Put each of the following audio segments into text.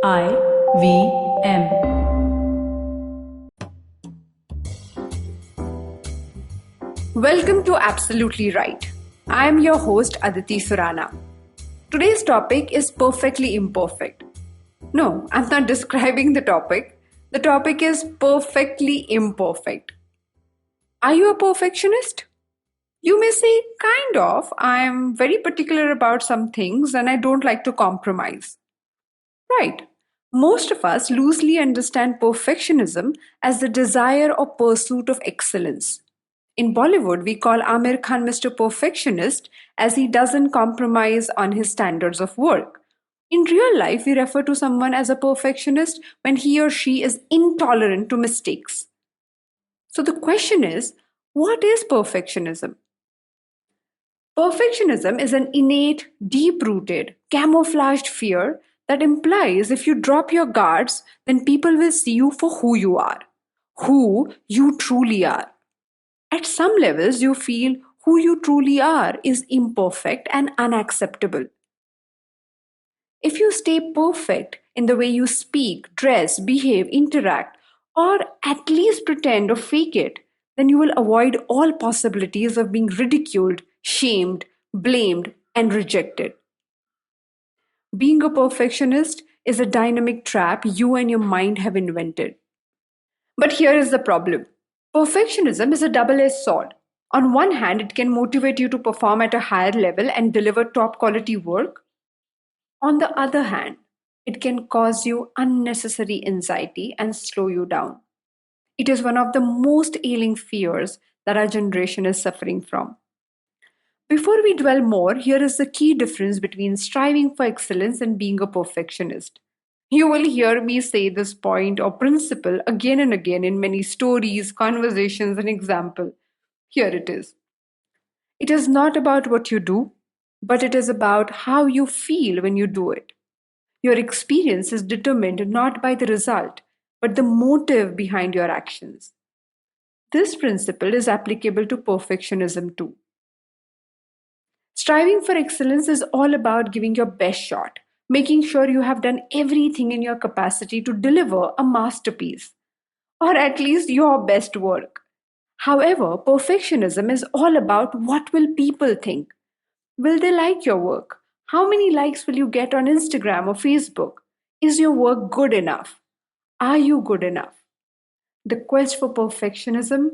IVM. Welcome to Absolutely Right. I am your host Aditi Surana. Today's topic is perfectly imperfect. No, I'm not describing the topic. The topic is perfectly imperfect. Are you a perfectionist? You may say, kind of. I am very particular about some things and I don't like to compromise. Right. Most of us loosely understand perfectionism as the desire or pursuit of excellence. In Bollywood, we call Amir Khan Mr. Perfectionist as he doesn't compromise on his standards of work. In real life, we refer to someone as a perfectionist when he or she is intolerant to mistakes. So the question is, what is perfectionism? Perfectionism is an innate, deep rooted, camouflaged fear that implies if you drop your guards, then people will see you for who you truly are. At some levels, you feel who you truly are is imperfect and unacceptable. If you stay perfect in the way you speak, dress, behave, interact, or at least pretend or fake it, then you will avoid all possibilities of being ridiculed, shamed, blamed, and rejected. Being a perfectionist is a dynamic trap you and your mind have invented. But here is the problem. Perfectionism is a double-edged sword. On one hand, it can motivate you to perform at a higher level and deliver top quality work. On the other hand, it can cause you unnecessary anxiety and slow you down. It is one of the most ailing fears that our generation is suffering from. Before we dwell more, here is the key difference between striving for excellence and being a perfectionist. You will hear me say this point or principle again and again in many stories, conversations, and examples. Here it is. It is not about what you do, but it is about how you feel when you do it. Your experience is determined not by the result, but the motive behind your actions. This principle is applicable to perfectionism too. Striving for excellence is all about giving your best shot, making sure you have done everything in your capacity to deliver a masterpiece, or at least your best work. However, perfectionism is all about what will people think? Will they like your work? How many likes will you get on Instagram or Facebook? Is your work good enough? Are you good enough? The quest for perfectionism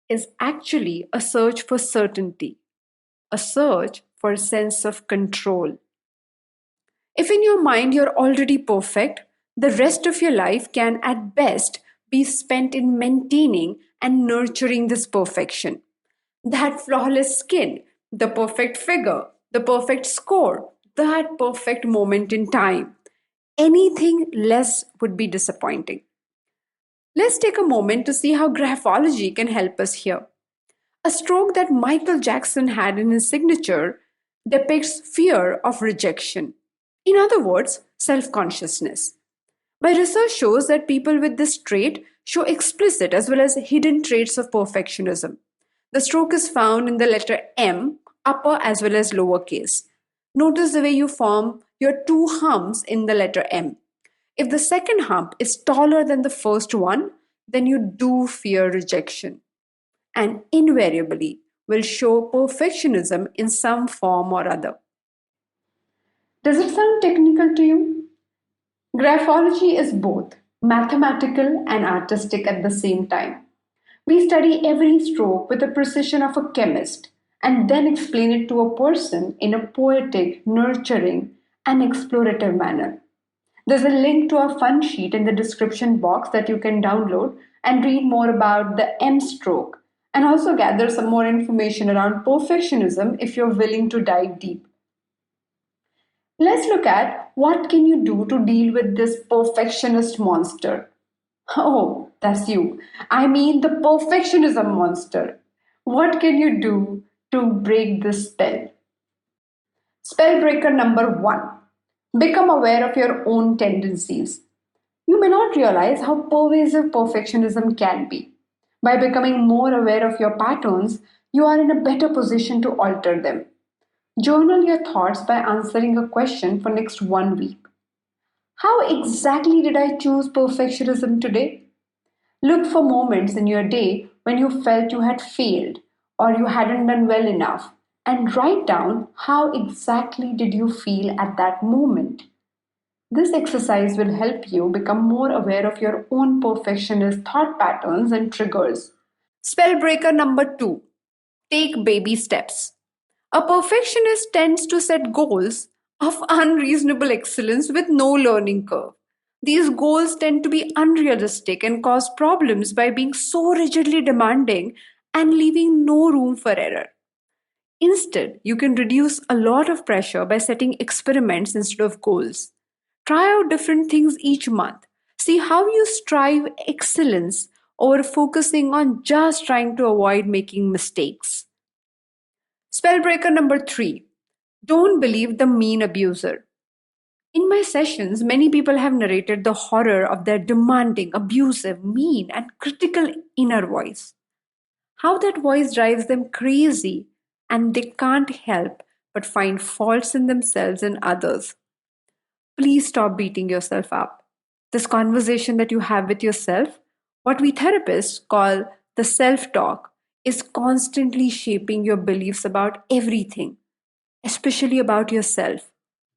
is actually a search for certainty, a search for a sense of control. If in your mind you're already perfect, the rest of your life can at best be spent in maintaining and nurturing this perfection. That flawless skin, the perfect figure, the perfect score, that perfect moment in time. Anything less would be disappointing. Let's take a moment to see how graphology can help us here. A stroke that Michael Jackson had in his signature depicts fear of rejection. In other words, self consciousness. My research shows that people with this trait show explicit as well as hidden traits of perfectionism. The stroke is found in the letter M, upper as well as lower case. Notice the way you form your two humps in the letter M. If the second hump is taller than the first one, then you do fear rejection and invariably will show perfectionism in some form or other. Does it sound technical to you? Graphology is both mathematical and artistic at the same time. We study every stroke with the precision of a chemist and then explain it to a person in a poetic, nurturing, and explorative manner. There's a link to a fun sheet in the description box that you can download and read more about the M stroke and also gather some more information around perfectionism if you're willing to dive deep. Let's look at what can you do to deal with this perfectionist monster. Oh, that's you. I mean the perfectionism monster. What can you do to break this spell? Spellbreaker number one. Become aware of your own tendencies. You may not realize how pervasive perfectionism can be. By becoming more aware of your patterns, you are in a better position to alter them. Journal your thoughts by answering a question for next 1 week. How exactly did I choose perfectionism today? Look for moments in your day when you felt you had failed or you hadn't done well enough and write down how exactly did you feel at that moment. This exercise will help you become more aware of your own perfectionist thought patterns and triggers. Spellbreaker number 2. Take baby steps. A perfectionist tends to set goals of unreasonable excellence with no learning curve. These goals tend to be unrealistic and cause problems by being so rigidly demanding and leaving no room for error. Instead, you can reduce a lot of pressure by setting experiments instead of goals. Try out different things each month. See how you strive excellence over focusing on just trying to avoid making mistakes. Spellbreaker number 3. Don't believe the mean abuser. In my sessions, many people have narrated the horror of their demanding, abusive, mean, and critical inner voice. How that voice drives them crazy, and they can't help but find faults in themselves and others. Please stop beating yourself up. This conversation that you have with yourself, what we therapists call the self talk, is constantly shaping your beliefs about everything, especially about yourself.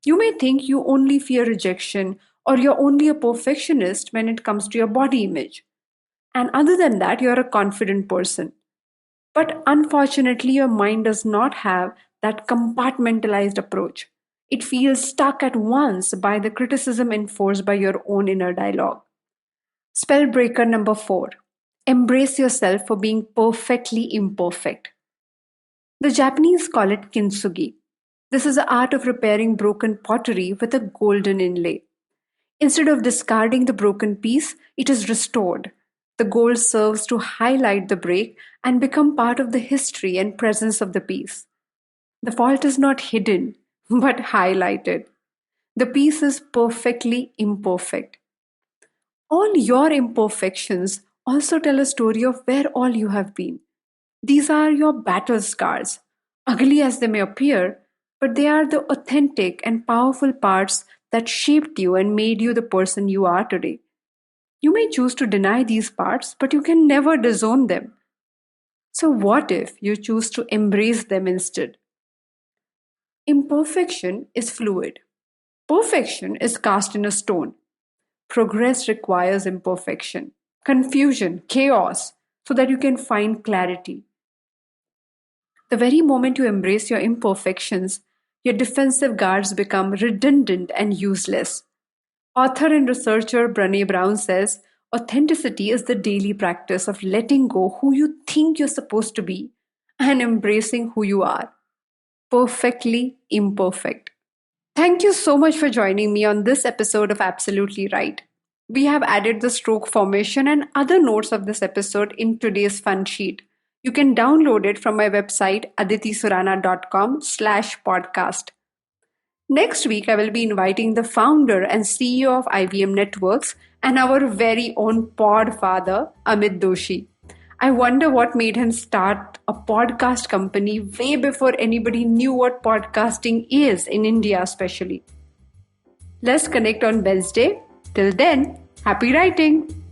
You may think you only fear rejection or you're only a perfectionist when it comes to your body image. And other than that, you're a confident person. But unfortunately, your mind does not have that compartmentalized approach. It feels stuck at once by the criticism enforced by your own inner dialogue. Spellbreaker number 4. Embrace yourself for being perfectly imperfect. The Japanese call it kintsugi. This is the art of repairing broken pottery with a golden inlay. Instead of discarding the broken piece, it is restored. The gold serves to highlight the break and become part of the history and presence of the piece. The fault is not hidden, but highlighted. The piece is perfectly imperfect. All your imperfections also tell a story of where all you have been. These are your battle scars, ugly as they may appear, but they are the authentic and powerful parts that shaped you and made you the person you are today. You may choose to deny these parts, but you can never disown them. So, what if you choose to embrace them instead? Imperfection is fluid. Perfection is cast in a stone. Progress requires imperfection, confusion, chaos, so that you can find clarity. The very moment you embrace your imperfections, your defensive guards become redundant and useless. Author and researcher Brené Brown says authenticity is the daily practice of letting go who you think you're supposed to be and embracing who you are, perfectly imperfect. Thank you so much for joining me on this episode of Absolutely Right. We have added the stroke formation and other notes of this episode in today's fun sheet. You can download it from my website aditisurana.com/podcast. Next week, I will be inviting the founder and CEO of IVM Networks and our very own pod father, Amit Doshi. I wonder what made him start a podcast company way before anybody knew what podcasting is in India, especially. Let's connect on Wednesday. Till then, happy writing!